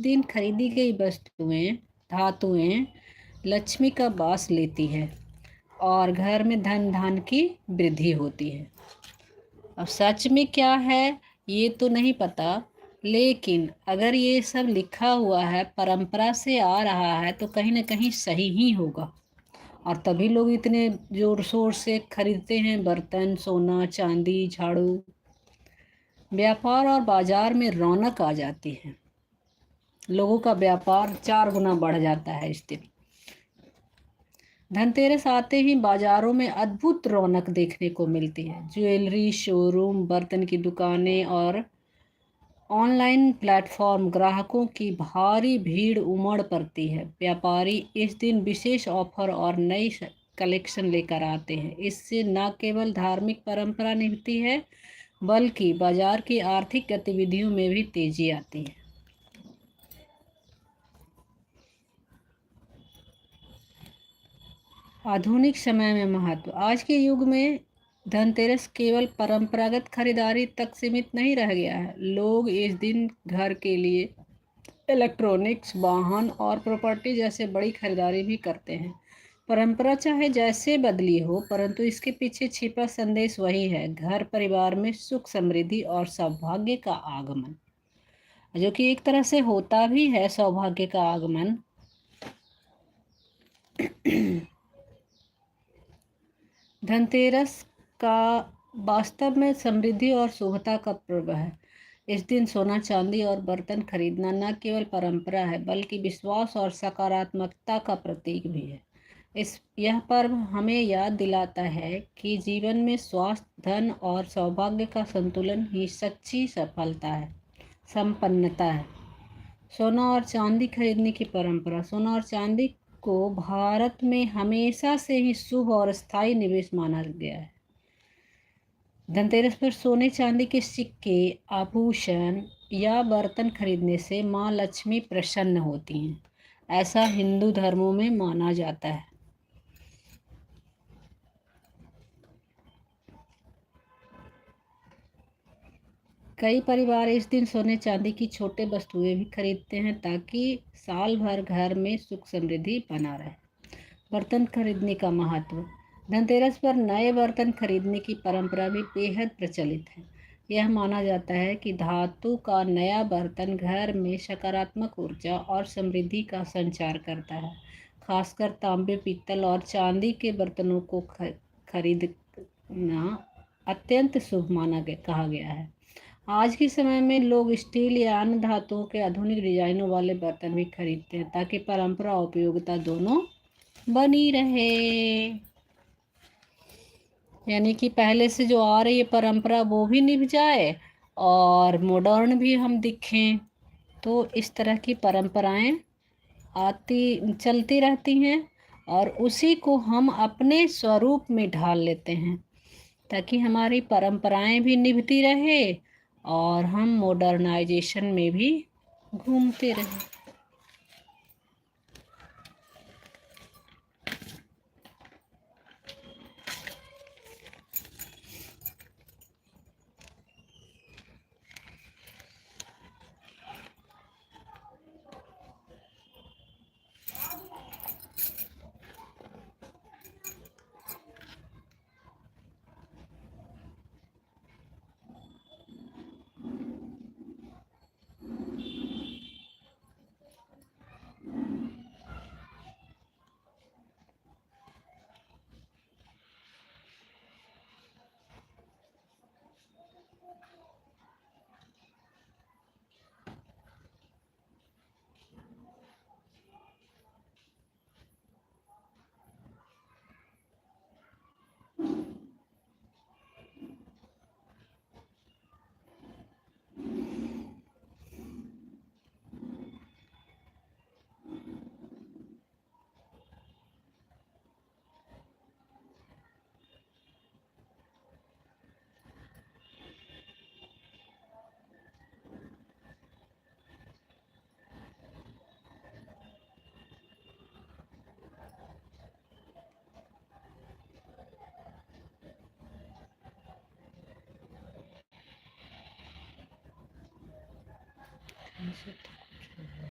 दिन खरीदी गई वस्तुएं, धातुएं लक्ष्मी का वास लेती है और घर में धन धान की वृद्धि होती है। अब सच में क्या है ये तो नहीं पता, लेकिन अगर ये सब लिखा हुआ है, परंपरा से आ रहा है, तो कहीं ना कहीं सही ही होगा। और तभी लोग इतने जोर शोर से खरीदते हैं बर्तन, सोना, चांदी, झाड़ू। व्यापार और बाजार में रौनक आ जाती है, लोगों का व्यापार 4 गुना बढ़ जाता है इस दिन। धनतेरस आते ही बाजारों में अद्भुत रौनक देखने को मिलती है। ज्वेलरी शोरूम, बर्तन की दुकानें और ऑनलाइन प्लेटफॉर्म, ग्राहकों की भारी भीड़ उमड़ पड़ती है। व्यापारी इस दिन विशेष ऑफर और नई कलेक्शन लेकर आते हैं। इससे न केवल धार्मिक परंपरा निभती है, बल्कि बाजार की आर्थिक गतिविधियों में भी तेजी आती है। आधुनिक समय में महत्व। आज के युग में धनतेरस केवल परंपरागत खरीदारी तक सीमित नहीं रह गया है। लोग इस दिन घर के लिए इलेक्ट्रॉनिक्स, वाहन और प्रॉपर्टी जैसे बड़ी खरीदारी भी करते हैं। परंपरा चाहे जैसे बदली हो, परंतु इसके पीछे छिपा संदेश वही है: घर परिवार में सुख, समृद्धि और सौभाग्य का आगमन, जो कि एक तरह से होता भी है सौभाग्य का आगमन। धनतेरस का वास्तव में समृद्धि और शुभता का पर्व है। इस दिन सोना, चांदी और बर्तन खरीदना न केवल परंपरा है, बल्कि विश्वास और सकारात्मकता का प्रतीक भी है। यह पर्व हमें याद दिलाता है कि जीवन में स्वास्थ्य, धन और सौभाग्य का संतुलन ही सच्ची सफलता है, संपन्नता है। सोना और चांदी खरीदने की परंपरा। सोना और चांदी को भारत में हमेशा से ही शुभ और स्थायी निवेश माना गया है। धनतेरस पर सोने चांदी के सिक्के, आभूषण या बर्तन खरीदने से माँ लक्ष्मी प्रसन्न होती हैं, ऐसा हिंदू धर्मों में माना जाता है। कई परिवार इस दिन सोने चांदी की छोटे वस्तुएं भी खरीदते हैं, ताकि साल भर घर में सुख समृद्धि बना रहे। बर्तन खरीदने का महत्व। धनतेरस पर नए बर्तन खरीदने की परंपरा भी बेहद प्रचलित है। यह माना जाता है कि धातु का नया बर्तन घर में सकारात्मक ऊर्जा और समृद्धि का संचार करता है। खासकर तांबे, पीतल और चांदी के बर्तनों को खरीदना अत्यंत शुभ कहा गया है। आज के समय में लोग स्टील या अन्य धातुओं के आधुनिक डिजाइनों वाले बर्तन भी खरीदते हैं, ताकि परंपरा और उपयोगिता दोनों बनी रहे। यानी कि पहले से जो आ रही है परंपरा वो भी निभ जाए और मॉडर्न भी हम दिखें। तो इस तरह की परंपराएं आती चलती रहती हैं और उसी को हम अपने स्वरूप में ढाल लेते हैं, ताकि हमारी परंपराएं भी निभती रहे और हम मॉडर्नाइजेशन में भी घूमते रहें।